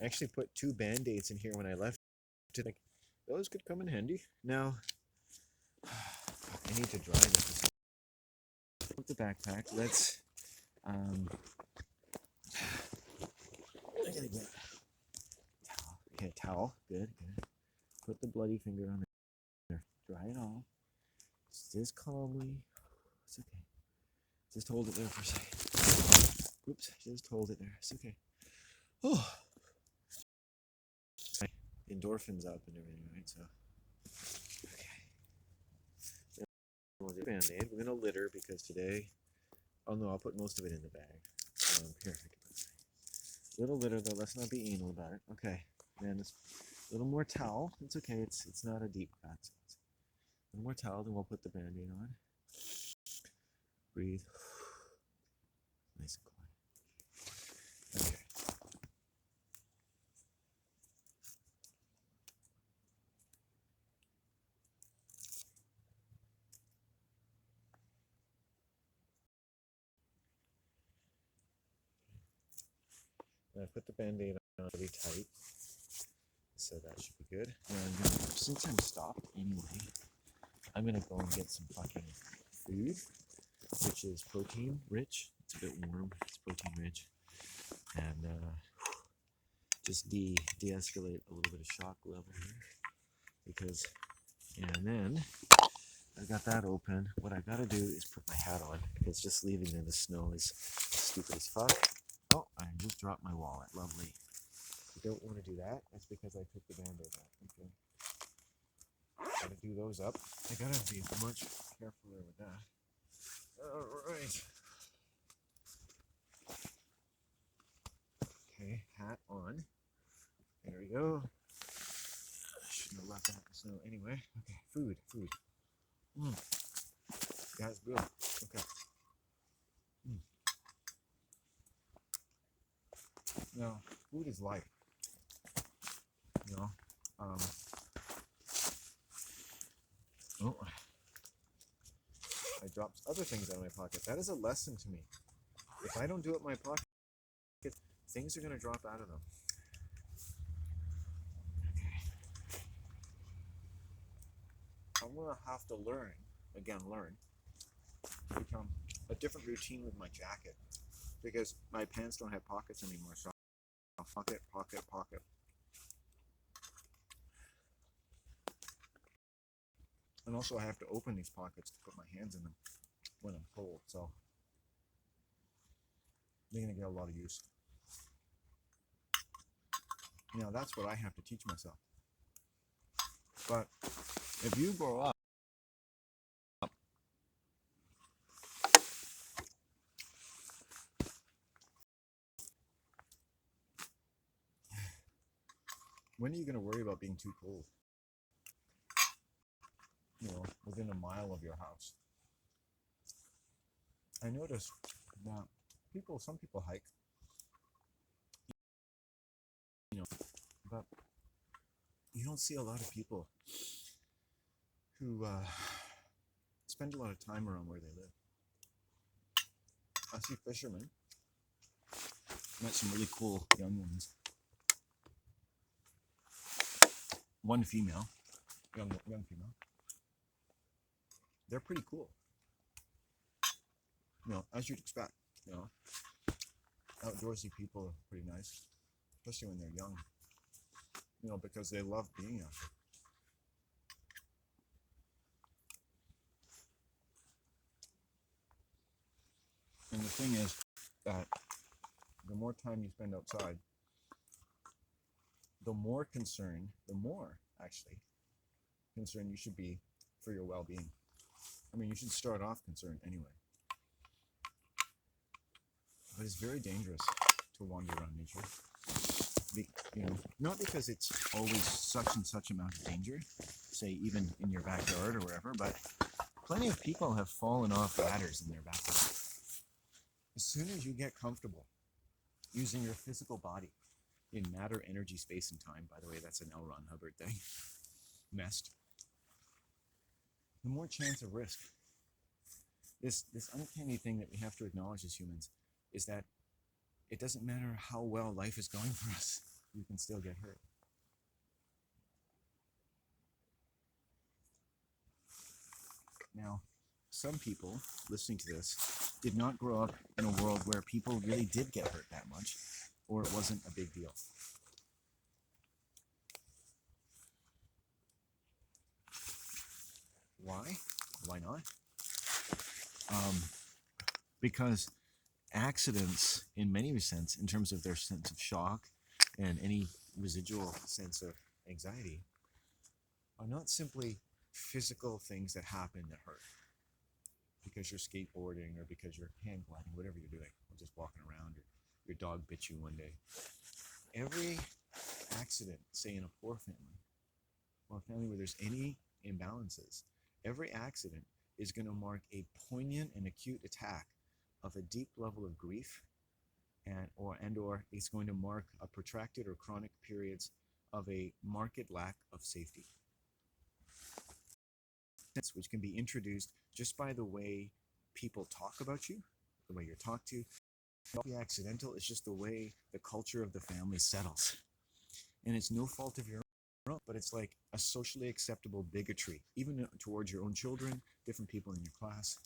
I actually put 2 Band-Aids in here when I left. Like, those could come in handy. Now, I need to dry this. Put the backpack. Let's, I gotta get towel. Okay, towel. Good, good. Put the bloody finger on there. Dry it all. Just calmly. It's okay. Just hold it there for a second. Oops, just hold it there. It's okay. Oh. Endorphins up and everything, right? So, okay. We'll do Band-Aid. We're gonna litter because today. Oh no, I'll put most of it in the bag. Here, I can put this. Little litter though. Let's not be anal about it. Okay. And this little more towel. It's okay. It's not a deep cut. So a little more towel, then we'll put the Band-Aid on. Breathe. Nice and quiet. Okay. I put the Band-Aid on really tight, so that should be good. And since I'm stopped anyway, I'm gonna go and get some fucking food, which is protein rich. It's a bit warm. It's protein rich, and just de-escalate a little bit of shock level here, because. And then I got that open. What I gotta do is put my hat on, because just leaving it in the snow is stupid as fuck. Oh, I just dropped my wallet. Lovely. You don't want to do that. That's because I took the Band-Aid out. Okay. Gotta do those up. I gotta be much carefuler with that. Alright. Okay, hat on. There we go. I shouldn't have left that in the snow anyway. Okay, food. That's good. Okay. Now, food is life. You know? Oh, I dropped other things out of my pocket. That is a lesson to me. If I don't do it in my pocket, things are going to drop out of them. Okay. I'm going to have to learn, to become a different routine with my jacket, because my pants don't have pockets anymore, so I'll pocket. And also I have to open these pockets to put my hands in them when I'm cold, so they're going to get a lot of use. You know, that's what I have to teach myself. But if you grow up when are you going to worry about being too cold? You know, within a mile of your house. I noticed that some people hike, you know, but you don't see a lot of people who spend a lot of time around where they live. I see fishermen. Met some really cool young ones. One female, young female. They're pretty cool. You know, as you'd expect. You know, outdoorsy people are pretty nice, especially when they're young. You know, because they love being out there. And the thing is that the more time you spend outside, the more concerned you should be for your well-being. I mean, you should start off concerned anyway. But it's very dangerous to wander around nature. You know, not because it's always such and such amount of danger, say even in your backyard or wherever, but plenty of people have fallen off ladders in their backyard. As soon as you get comfortable using your physical body in matter, energy, space, and time, by the way, that's an L. Ron Hubbard thing, MEST, the more chance of risk. This uncanny thing that we have to acknowledge as humans is that it doesn't matter how well life is going for us. you can still get hurt. Now, some people listening to this did not grow up in a world where people really did get hurt that much, or it wasn't a big deal. Why? Why not? Because accidents, in many sense, in terms of their sense of shock and any residual sense of anxiety, are not simply physical things that happen that hurt. Because you're skateboarding or because you're hang gliding, whatever you're doing, or just walking around, or your dog bit you one day. Every accident, say in a poor family, or a family where there's any imbalances, every accident is going to mark a poignant and acute attack of a deep level of grief, or it's going to mark a protracted or chronic periods of a marked lack of safety, which can be introduced just by the way people talk about you, the way you're talked to. It's not accidental, it's just the way the culture of the family settles. And it's no fault of your own, but it's like a socially acceptable bigotry, even towards your own children, different people in your class.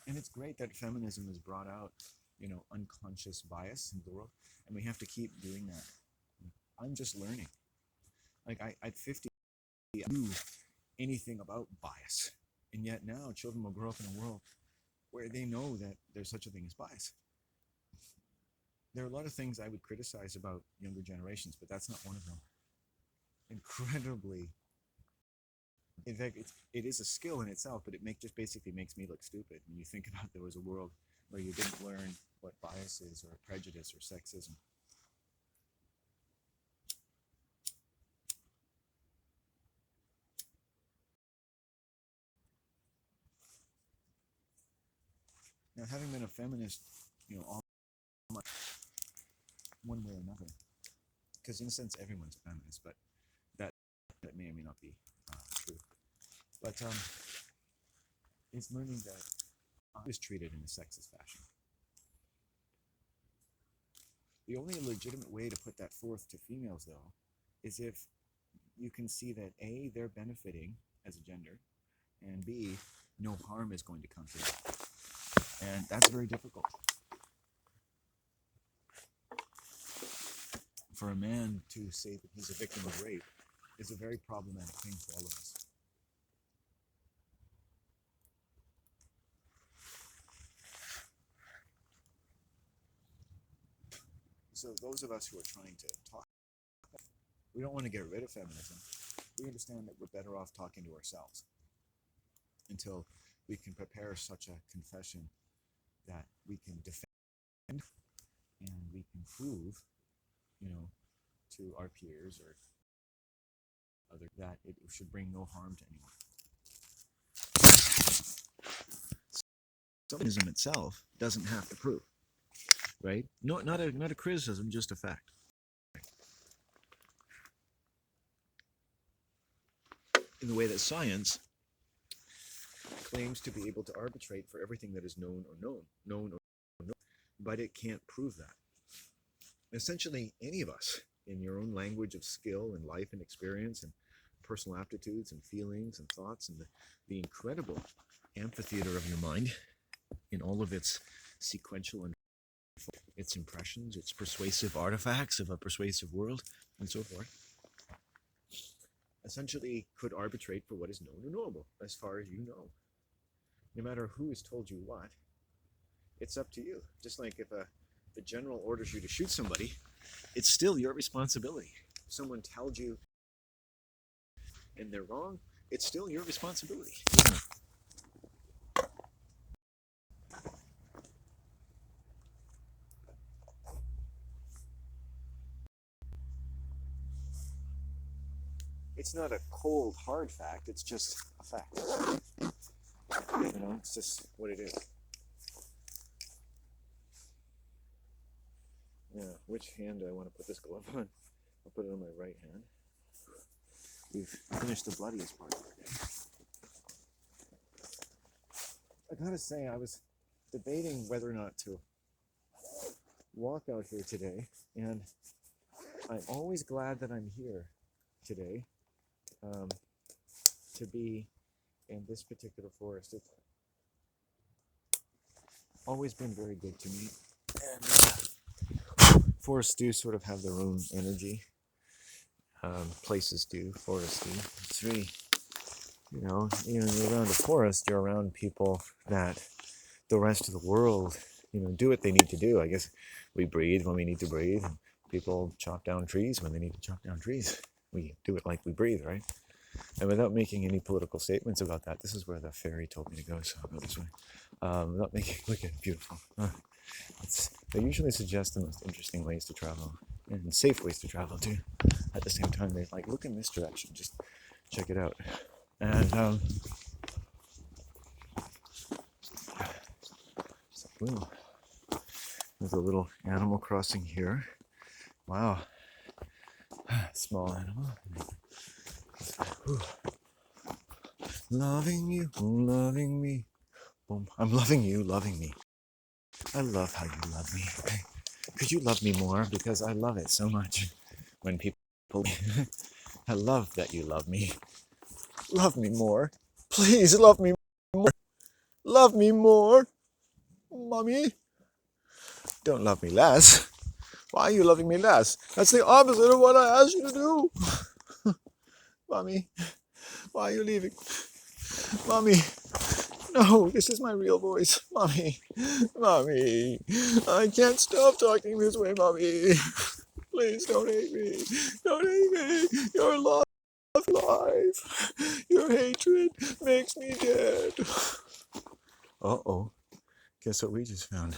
And it's great that feminism has brought out, unconscious bias in the world, and we have to keep doing that. I'm just learning. Like at 50, I knew anything about bias, and yet now children will grow up in a world where they know that there's such a thing as bias. There are a lot of things I would criticize about younger generations, but that's not one of them. Incredibly, in fact, it is a skill in itself, but it just basically makes me look stupid when you think about there was a world where you didn't learn what bias is, or prejudice, or sexism. Now, having been a feminist, all my, one way or another, because in a sense everyone's a feminist, but that may or may not be true. But it's learning that I was treated in a sexist fashion. The only legitimate way to put that forth to females, though, is if you can see that A, they're benefiting as a gender, and B, no harm is going to come to them. And that's very difficult. For a man to say that he's a victim of rape is a very problematic thing for all of us. So those of us who are trying to talk, we don't want to get rid of feminism. We understand that we're better off talking to ourselves until we can prepare such a confession that we can defend and we can prove, to our peers or other that it should bring no harm to anyone. Feminism itself doesn't have to prove, right? No, not a criticism, just a fact. In the way that science claims to be able to arbitrate for everything that is known or known, but it can't prove that. Essentially, any of us, in your own language of skill and life and experience and personal aptitudes and feelings and thoughts and the incredible amphitheater of your mind in all of its sequential and its impressions, its persuasive artifacts of a persuasive world, and so forth, essentially could arbitrate for what is known or knowable, as far as you know. No matter who has told you what, it's up to you. Just like if the general orders you to shoot somebody, it's still your responsibility. If someone tells you and they're wrong, it's still your responsibility. It's not a cold, hard fact, it's just a fact. It's just what it is. Yeah, which hand do I want to put this glove on? I'll put it on my right hand. We've finished the bloodiest part of our day. I gotta say, I was debating whether or not to walk out here today, and I'm always glad that I'm here today to be in this particular forest. It's always been very good to me. And forests do sort of have their own energy. Places do, forests do. It's really, you're around a forest, you're around people that the rest of the world, do what they need to do. I guess we breathe when we need to breathe. And people chop down trees when they need to chop down trees. We do it like we breathe, right? And without making any political statements about that, this is where the fairy told me to go, so I'll go this way. Without making, look at it, beautiful. They usually suggest the most interesting ways to travel and safe ways to travel too. At the same time, they're like, look in this direction, just check it out. And boom, there's a little animal crossing here. Wow, small animal. Loving you, loving me. Boom. I'm loving you, loving me. I love how you love me. Could you love me more? Because I love it so much when people I love that you love me. Love me more. Please love me more. Love me more. Mommy. Don't love me less. Why are you loving me less? That's the opposite of what I asked you to do. Mommy. Why are you leaving? Mommy. No, this is my real voice. Mommy. Mommy. I can't stop talking this way, Mommy. Please don't hate me. Don't hate me. Your love life. Your hatred makes me dead. Uh-oh. Guess what we just found?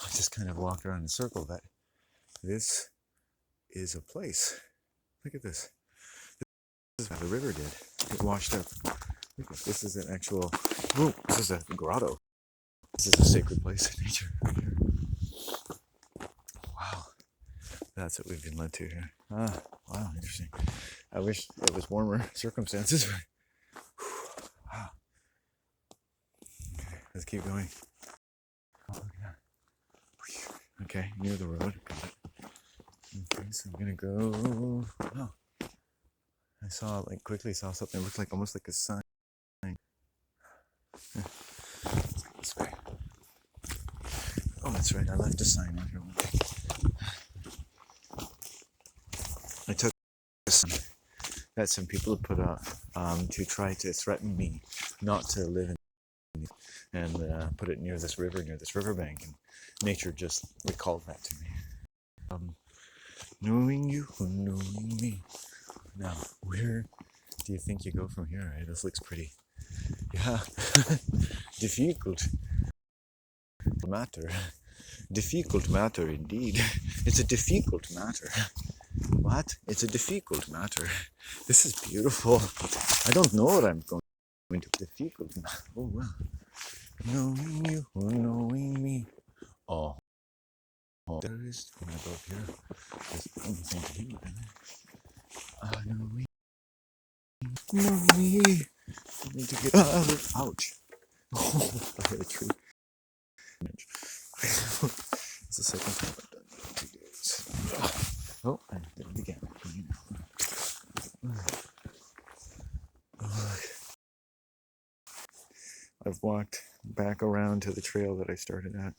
I just kind of walked around in a circle, but this is a place. Look at this. This is what the river did. It washed up. Look, this is an actual... Ooh, this is a grotto. This is a sacred place in nature right here. Wow. That's what we've been led to here. Ah, wow, interesting. I wish it was warmer circumstances. Wow. Okay, let's keep going. Oh, yeah. Okay, near the road. Okay, so I'm gonna go. Oh, I saw quickly saw something that looked like almost like a sign. This way. Oh, that's right. I left a sign out here. I took a sign that some people put up to try to threaten me not to live in and put it near this riverbank, and nature just recalled that to me. Knowing you, knowing me. Now, where do you think you go from here? Right? This looks pretty. Yeah, difficult matter. Difficult matter indeed. It's a difficult matter. What? It's a difficult matter. This is beautiful. I don't know what I'm going to. Difficult matter. Oh well. Knowing you, knowing me. Oh. There is when I go up here. There's anything to hear, right? Knowing. Know me. I need to get ouch. Oh, I hit a tree. It's the second time I've done that in 2 days. Oh, I did it again. I've walked back around to the trail that I started at.